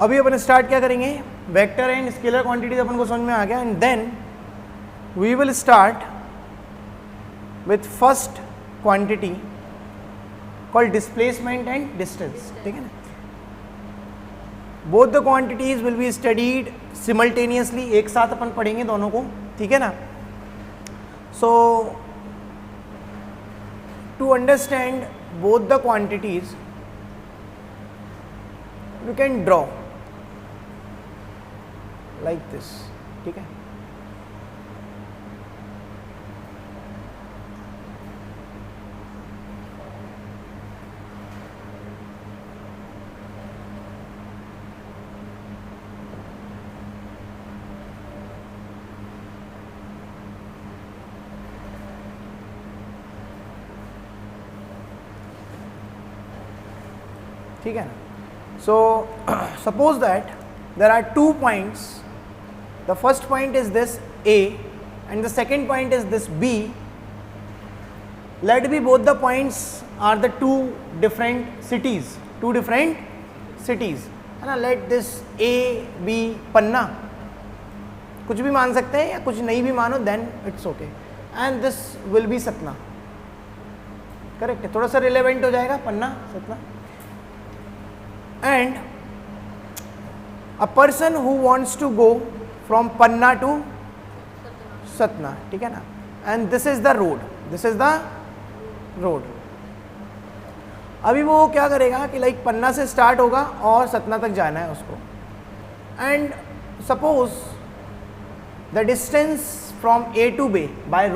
अभी अपन स्टार्ट क्या करेंगे, वेक्टर एंड स्केलर क्वांटिटीज अपन को समझ में आ गया, and then we will start with first quantity called displacement and distance, ठीक है ना. Both the quantities will be studied simultaneously, एक साथ अपन पढ़ेंगे दोनों को, ठीक है ना. So to understand both the quantities you can draw like this, ठीक है. ठीक है ना. So suppose that there are 2 points, the first point is this A and the second point is this B. Let be both the points are the two different cities, है ना. Let this A be पन्ना, कुछ भी मान सकते हैं या कुछ नहीं भी मानो, then it's okay, and this will be Satna, correct है. थोड़ा सा रिलेवेंट हो जाएगा Panna Satna. And a person who wants to go from Panna to Satna, ठीक है ना, and this is the road. अभी वो क्या करेगा कि लाइक पन्ना से स्टार्ट होगा और सतना तक जाना है उसको, and suppose the distance from A to B by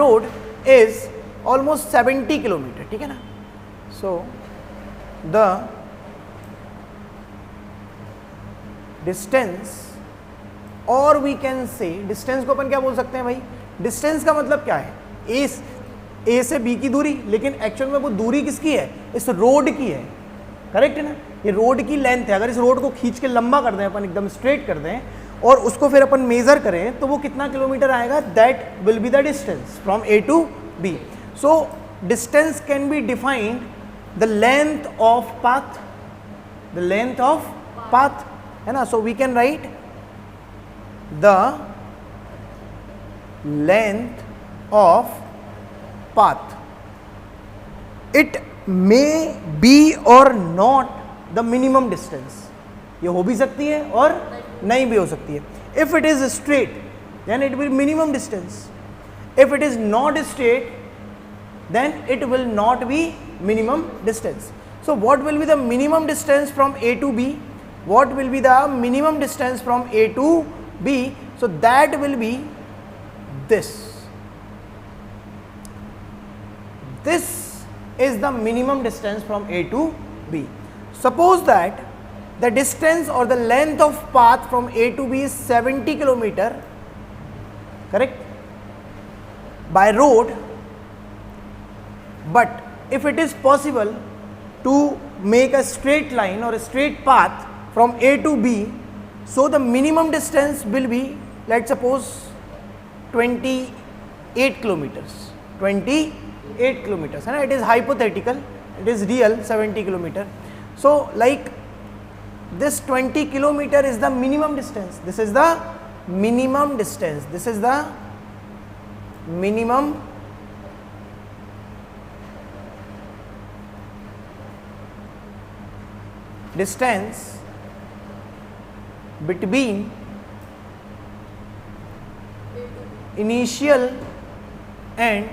road is almost 70 kilometre, ठीक है ना. So the distance, और we can say distance को अपन क्या बोल सकते हैं भाई, distance का मतलब क्या है, A से B की दूरी, लेकिन एक्चुअल में वो दूरी किसकी है, इस रोड की है, करेक्ट है ना. ये रोड की लेंथ है. अगर इस रोड को खींच के लंबा कर दें अपन, एकदम स्ट्रेट कर दें और उसको फिर अपन मेजर करें तो वो कितना किलोमीटर आएगा, that will be the distance from A to B. So distance can be defined the length of path, है ना. So we can write the length of path. It may be or not the minimum distance. ये हो भी सकती है और नहीं भी हो सकती है. If it is straight, then it will be minimum distance. If it is not straight, then it will not be minimum distance. So what will be the minimum distance from A to B? What will be the minimum distance from A to B? So that will be this. This is the minimum distance from A to B. Suppose that the distance or the length of path from A to B is 70 kilometer, correct, by road. But if it is possible to make a straight line or a straight path from A to B, so the minimum distance will be, let's suppose 28 kilometers, and it is hypothetical, it is real 70 kilometer. So like this 20 kilometer is the minimum distance, this is the minimum distance, this is the minimum distance between initial and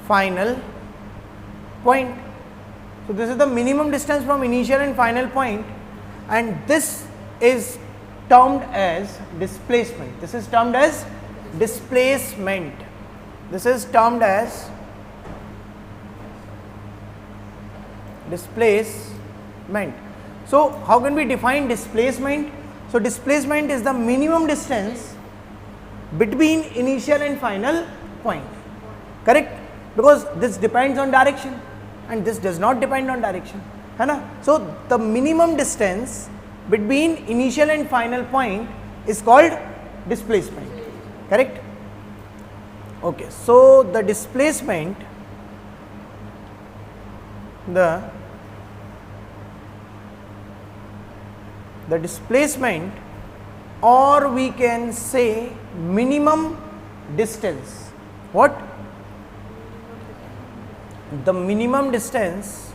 final point. So this is the minimum distance from initial and final point, and this is termed as displacement. This is termed as displacement. So how can we define displacement? So displacement is the minimum distance between initial and final point, correct, because this depends on direction and this does not depend on direction, है ना. So the minimum distance between initial and final point is called displacement, correct. Okay, so the displacement the displacement, or we can say minimum distance. What? The minimum distance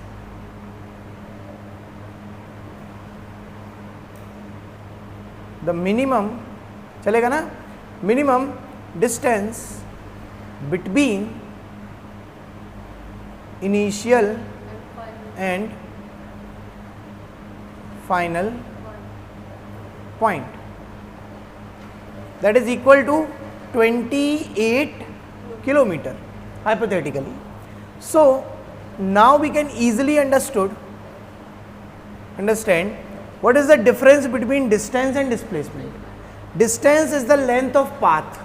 चलेगा ना, minimum distance between initial and final point, that is equal to 28 kilometer hypothetically. So now we can easily understand what is the difference between distance and displacement. Distance is the length of path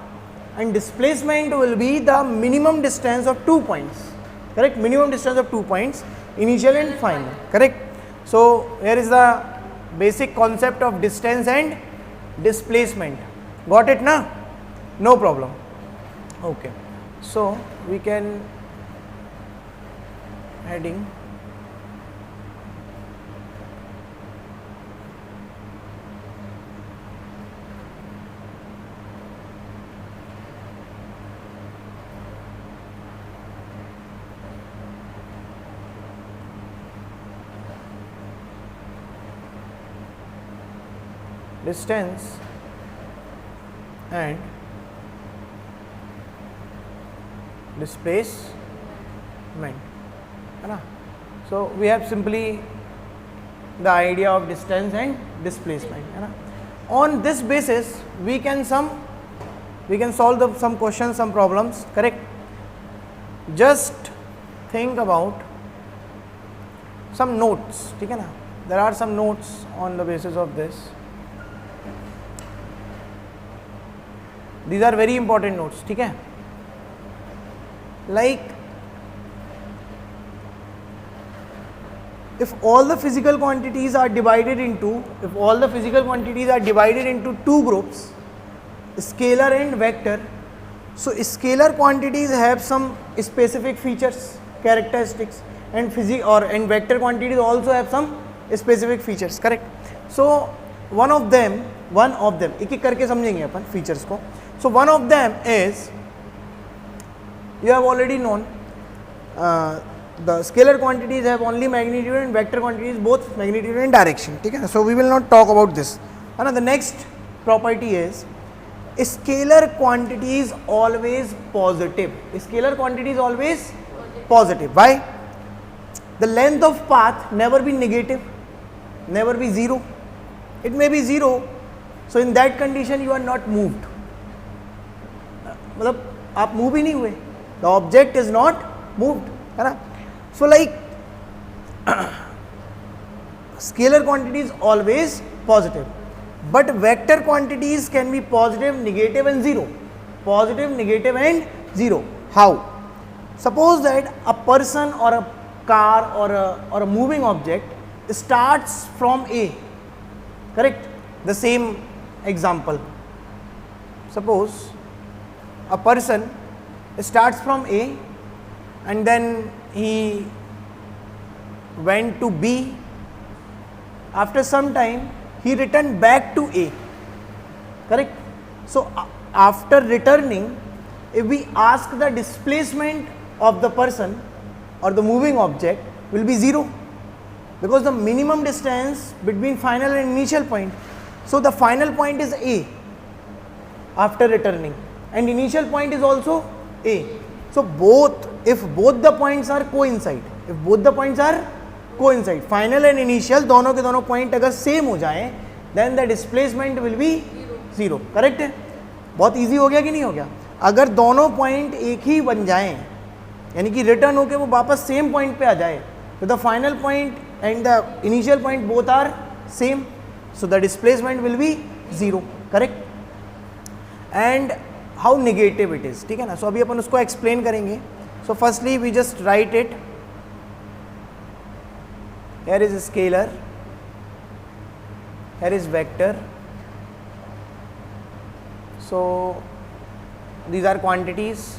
and displacement will be the minimum distance of 2 points, correct? Minimum distance of 2 points, initial and final, correct? So here is the basic concept of distance and displacement. Got it na? No problem. Okay, so we can heading distance and displacement, है ना? So we have simply the idea of distance and displacement, है ना? On this basis we can solve some questions, some problems, correct? Just think about some notes, ठीक है ना? There are some notes on the basis of this. These are very important notes, ठीक है? Like if all the physical quantities are divided into two groups, scalar and vector, so scalar quantities have some specific features, characteristics, and vector quantities also have some specific features, correct? So one of them एक एक करके समझेंगे अपन features को. So one of them is, you have already known, the scalar quantities have only magnitude and vector quantities both magnitude and direction, ठीक है? So we will not talk about this. And the next property is scalar quantity is always positive. Scalar quantity is always positive. Why? The length of path never be negative, never be zero. It may be zero. So in that condition you are not moved. मतलब आप move ही नहीं हुए. The object is not moved, है ना? So like scalar quantity is always positive, but vector quantities can be positive, negative and zero. Positive, negative and zero. How? Suppose that a person or a car or a moving object starts from A, correct? The same example. Suppose a person starts from A and then he went to B. After some time he returned back to A, correct? So after returning, if we ask, the displacement of the person or the moving object will be zero, because the minimum distance between final and initial point. So the final point is A after returning and initial point is also A. So if both the points are coincide, final and initial दोनों के दोनों point अगर same हो जाए, then the displacement will be zero, correct है? बहुत easy हो गया कि नहीं हो गया? अगर दोनों point एक ही बन जाएं, यानी कि return होके वो वापस same point पे आ जाए, तो the final point and the initial point both are same, so the displacement will be zero, correct? And how negative it is, ठीक है ना? So अभी अपन उसको explain करेंगे. So firstly we just write it. Here is scalar, here is vector. So these are quantities.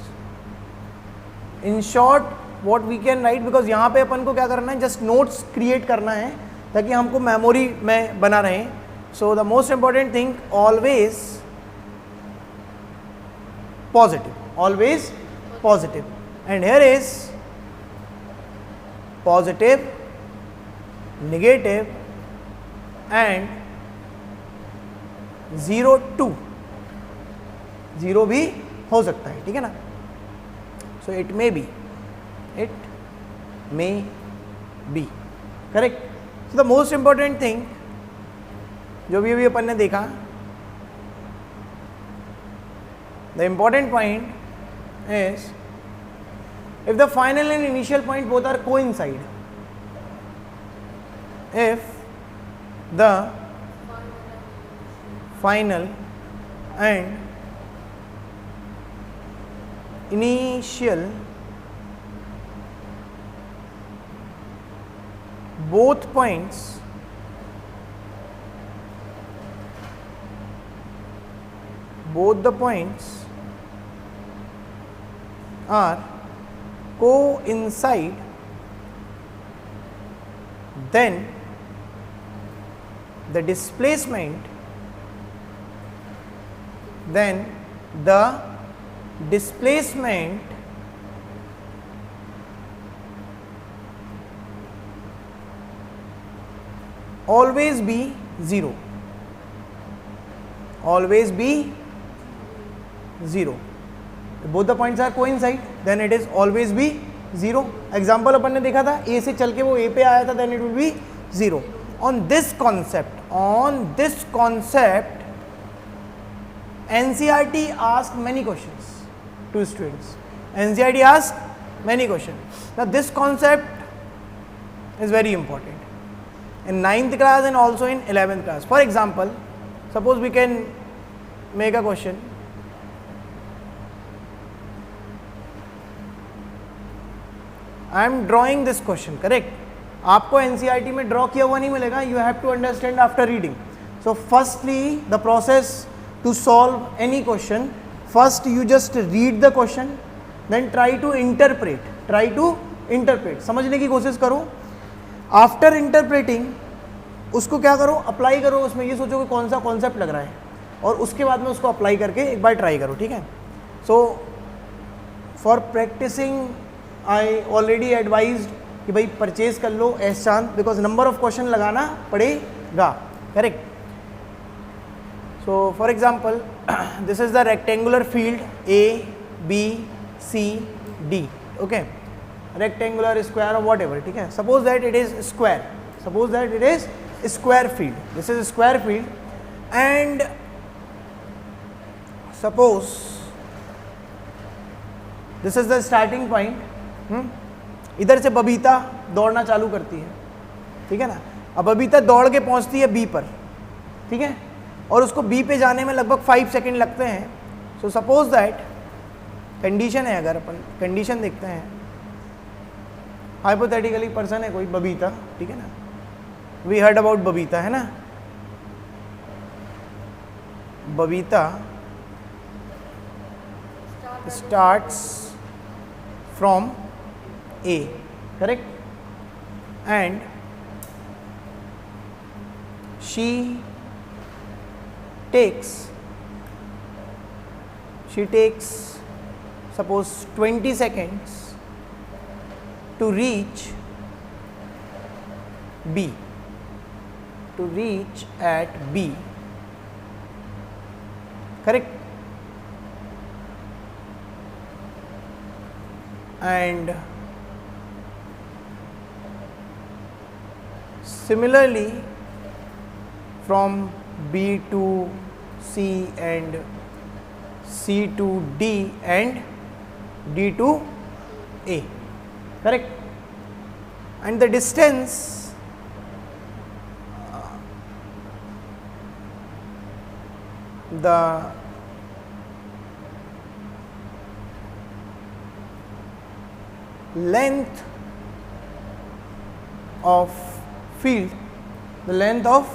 In short, what we can write, because यहाँ पे अपन को क्या करना है, just notes create करना है ताकि हमको memory में बना रहे. So the most important thing, always positive, always positive. And here is positive, negative and 0 2, 0 भी हो सकता है, ठीक है ना. So it may be, correct. So the most important thing जो भी अभी अपन ने देखा, the important point is if the final and initial point both are coincide, if the final and initial both points both the points are coincide, then the displacement always be 0, always be 0. Both the points are coincide, then it is always be 0. Example अपन ने देखा था, A से चल के वो A पे आया था, then it will be 0. On this concept NCERT asked many questions to students. NCERT asked many questions. Now this concept is very important in 9th class and also in 11th class. For example, suppose we can make a question. I am drawing this question, correct? आपको NCERT में draw किया हुआ नहीं मिलेगा. You have to understand after reading. So firstly, the process to solve any question, first you just read the question, then try to interpret. समझने की कोशिश करो. After interpreting, उसको क्या करो, अप्लाई करो. उसमें ये सोचो कि कौन सा कॉन्सेप्ट लग रहा है और उसके बाद में उसको अप्लाई करके एक बार ट्राई करो, ठीक है. So for practicing I already advised कि भाई परचेज कर लो S Chand, because number of question लगाना पड़ेगा, correct. So for example this is the rectangular field A, B, C, D, okay. Rectangular, square और वॉट एवर, ठीक है. Suppose that it is square, suppose that it is square field, this is square field. And suppose this is the starting point. इधर से बबीता दौड़ना चालू करती है, ठीक है ना. अब बबीता दौड़ के पहुंचती है B पर, ठीक है, और उसको B पे जाने में लगभग 5 सेकेंड लगते हैं. सो सपोज दैट कंडीशन है, अगर अपन कंडीशन देखते हैं, हाइपोथेटिकली पर्सन है कोई बबीता, ठीक है ना. वी हर्ड अबाउट बबीता, है ना. Babita starts from A, correct, and she takes suppose 20 seconds to reach B, to reach at B, correct. And similarly from B to C and C to D and D to A, correct. And the distance the length of field, the length of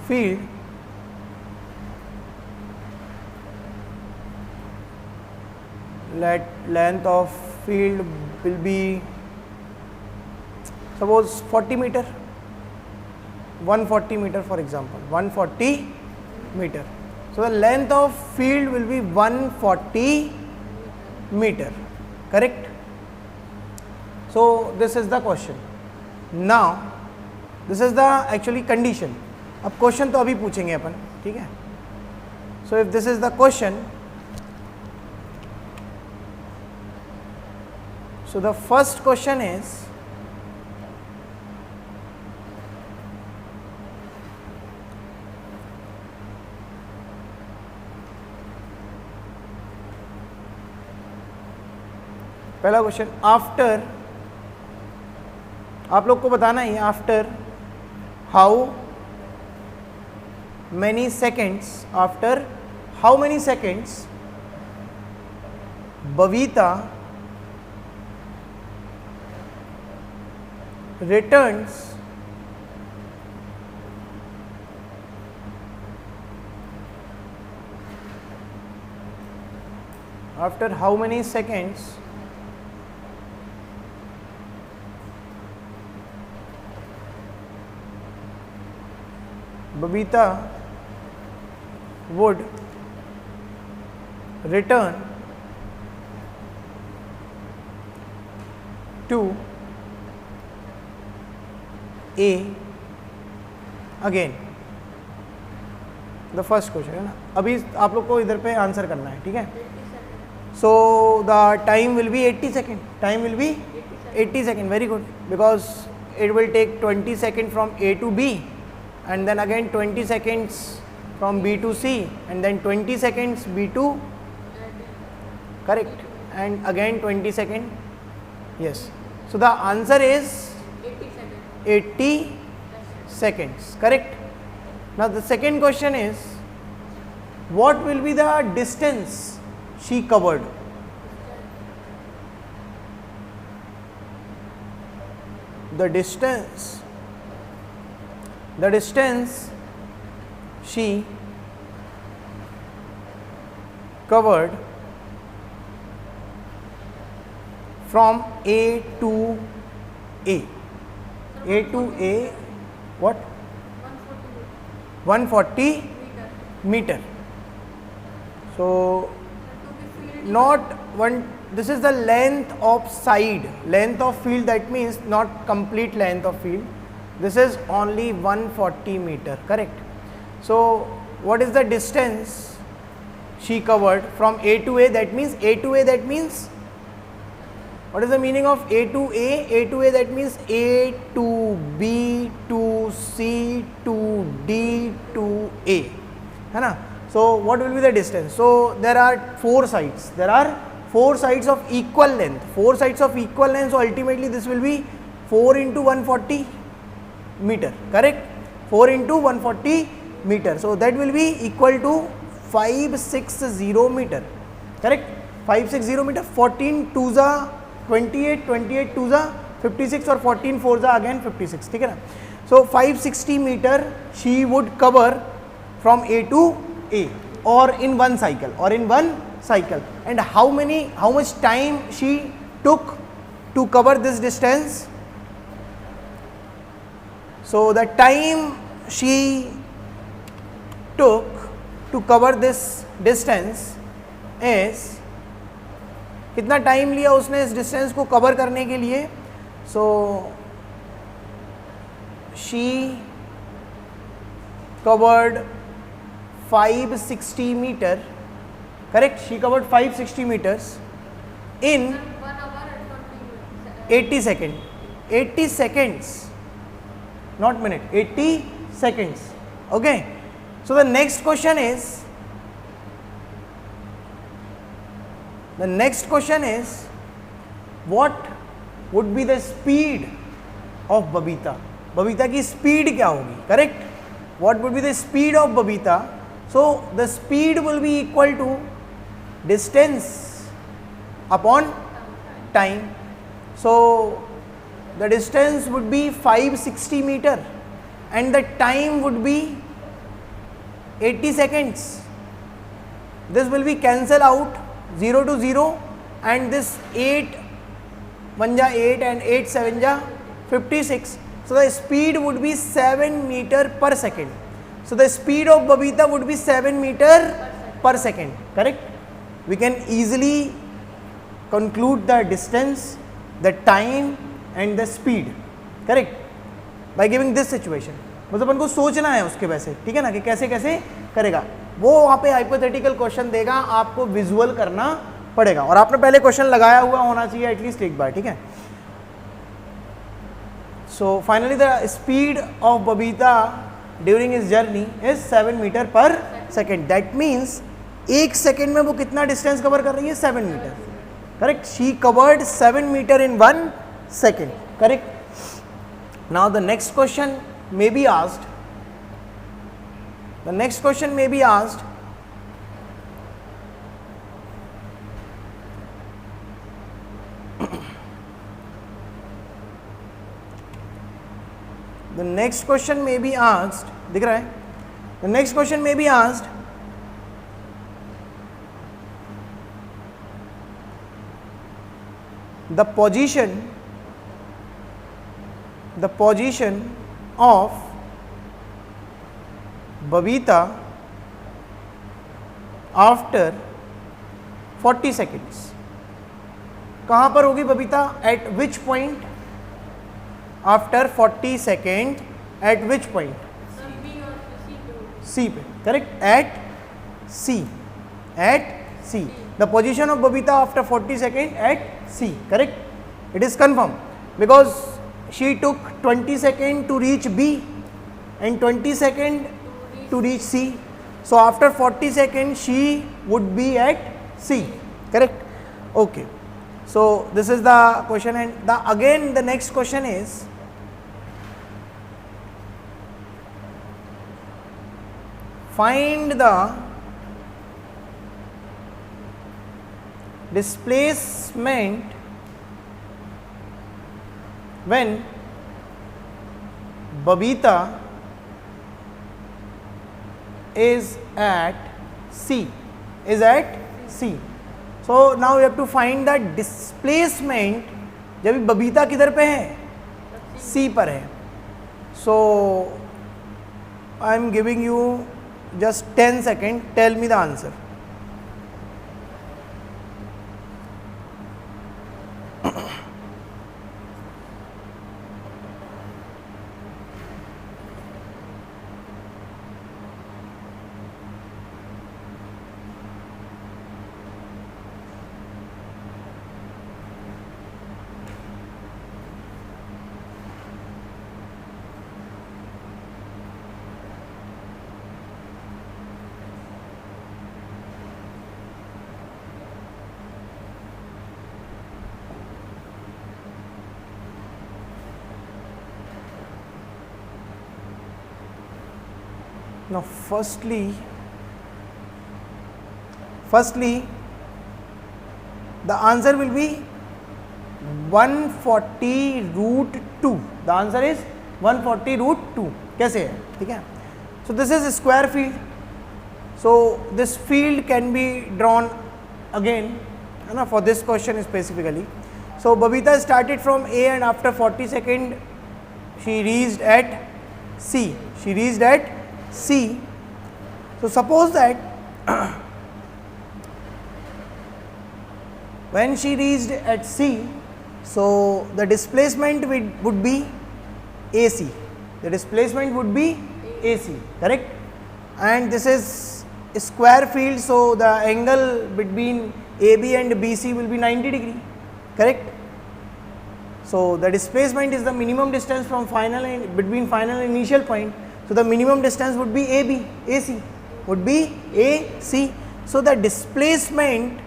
field length of field will be suppose 40 meter, 140 meter, for example, 140 meter. So the length of field will be 140 meter, correct? So this is the question. Now this is the actually condition. अब question तो अभी पूछेंगे अपन, ठीक है? So if this is the question, so the first question is, पहला question, after, आप लोग को बताना है after how many seconds, after how many seconds Babita returns after how many seconds Babita would return to A again. The first question है ना, अभी आप लोग को इधर पे आंसर करना है, ठीक है? So the time will be 80 second, time will be 80 second, very good, because it will take 20 second from A to B and then again 20 seconds from B to C and then 20 seconds B to, correct, and again 20 second, yes. So the answer is 80 seconds, correct. Now the second question is, what will be the distance she covered? The distance she covered from A to A. A to A, what? 140 meter. So not one, this is the length of side, length of field, that means not complete length of field. This is only 140 meter, correct. So what is the distance she covered from A to A? That means A to A, that means, what is the meaning of A to A? A to A, that means A to B to C to D to A, है ना? So what will be the distance? So there are 4 sides, there are 4 sides of equal length, 4 sides of equal length, so ultimately this will be 4 into 140 meter, correct? 4 into 140 meter, so that will be equal to 560 meter, correct? 560 meter, 14 2s are 28, 28 2s are 56 और 14 4s are again 56, ठीक है ना? So 560 meter she would cover from A to A, or in one cycle, and how much time she took to cover this distance? So the time she took to cover this distance is, कितना time लिया उसने इस distance को cover करने के लिए? So she covered 560 metre, correct, she covered 560 metres in 80 second, 80 seconds, not minute, 80 seconds, okay. So the next question is, what would be the speed of Babita? Babita की speed क्या होगी, correct? What would be the speed of Babita? So the speed will be equal to distance upon time. So the distance would be 560 meter and the time would be 80 seconds. This will be cancel out, 0 to 0, and this 8 1 ja 8 and 8 7 ja 56. So the speed would be 7 meter per second. So the speed of Babita would be 7 meter per second. Correct? We can easily conclude the distance, the time and the speed. Correct? By giving this situation. मतलब अपन को सोचना है उसके वैसे, ठीक है ना, कि कैसे कैसे करेगा वो. वहाँ पे हाइपोथेटिकल क्वेश्चन देगा, आपको विजुअल करना पड़ेगा और आपने पहले क्वेश्चन लगाया हुआ होना चाहिए एटलीस्ट एक बार, ठीक है. So finally the speed of Babita during his journey is 7 metre per second. That means एक सेकेंड में वो कितना डिस्टेंस कवर कर रही है? 7 metre. Correct. She covered 7 metre in 1 second. Correct. Now the next question may be asked. The next question may be asked, the next question may be asked, दिख रहा है? The next question may be asked, the position of Babita after 40 seconds. कहाँ पर होगी Babita? At which point? After 40 second, at which point? C पे. Correct? At C. At C. The position of Babita after 40 second at C. Correct? It is confirmed because she took 20 seconds to reach B and 20 seconds to reach C. So after 40 seconds she would be at C. Correct? Okay. So this is the question, and again the next question is, find the displacement when Babita is at C. Is at C. So now you have to find the displacement जब बबीता किधर पे है? C पर है. So I am giving you just 10 seconds. Tell me the answer. Now firstly the answer will be 140 root 2. The answer is 140 root 2. कैसे है? ठीक है. So this is a square field. So this field can be drawn again, है ना, for this question specifically. So Babita started from A and after 40 seconds she reached at C. She reached at C. So suppose that when she reached at C, so the displacement would be AC. The displacement would be AC, correct? And this is a square field, so the angle between AB and BC will be 90 degree, correct? So the displacement is the minimum distance from between final and initial point. So the minimum distance would be AC would be AC. So the displacement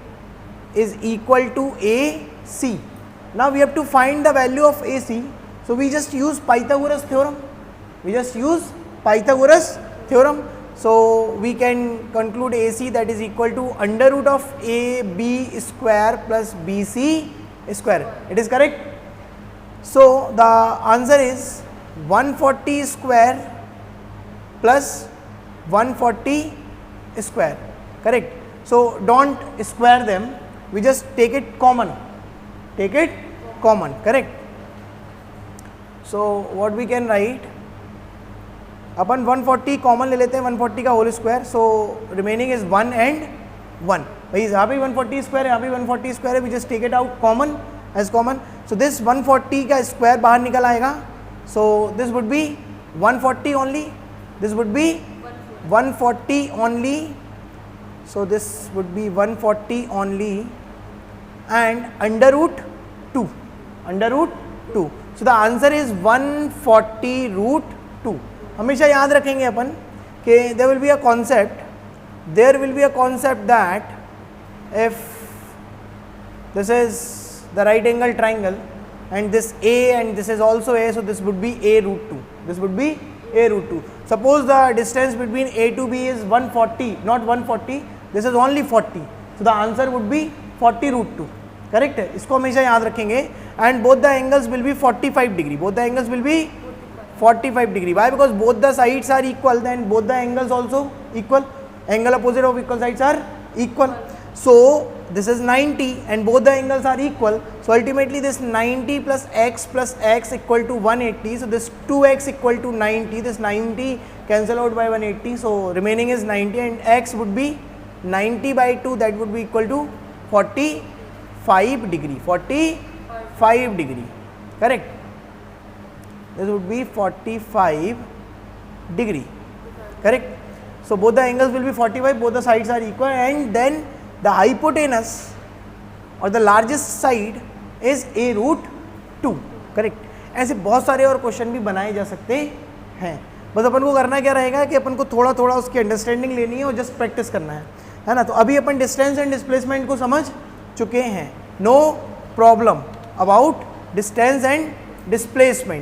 is equal to AC. Now we have to find the value of AC. So we just use Pythagoras theorem. So we can conclude AC, that is equal to under root of AB square plus BC square. It is correct. So the answer is 140 square plus 140 square, correct? So don't square them, we just take it common, correct? So what we can write, अपन 140 common ले लेते हैं, 140 का whole square, so remaining is 1 and 1. भाई यहाँ पे 140 square, यहाँ पे 140 स्क्वायर है, we just take it out common as common. So this 140 का स्क्वायर बाहर निकल आएगा, so this would be 140 only, this would be 140 only, so this would be 140 only and under root 2, under root 2. So the answer is 140 root 2. हमेशा याद रखेंगे अपन कि there will be a concept that if this is the right angle triangle and this A and this is also A, so this would be A root 2, this would be A root 2. Suppose the distance between A to B is 140, not 140, this is only 40, so the answer would be 40 root 2. Correct है, इसको हमेशा याद रखेंगे. And both the angles will be 45 degree, both the angles will be 45 degree. Why? Because both the sides are equal, then both the angles also equal, angle opposite of equal sides are equal. So this is 90 and both the angles are equal, so ultimately this 90 plus x equal to 180, so this 2x equal to 90, this 90 cancel out by 180, so remaining is 90 and x would be 90 by 2, that would be equal to 45 degree, 45 degree, correct. This would be 45 degree, correct. So both the angles will be 45, both the sides are equal, and then the hypotenuse or the largest side is a root 2, correct. ऐसे बहुत सारे और question भी बनाए जा सकते हैं. बस अपन को करना क्या रहेगा कि अपन को थोड़ा थोड़ा उसकी अंडरस्टैंडिंग लेनी है और जस्ट प्रैक्टिस करना है ना. तो अभी अपन डिस्टेंस एंड डिस्प्लेसमेंट को समझ चुके हैं. No problem about distance and displacement.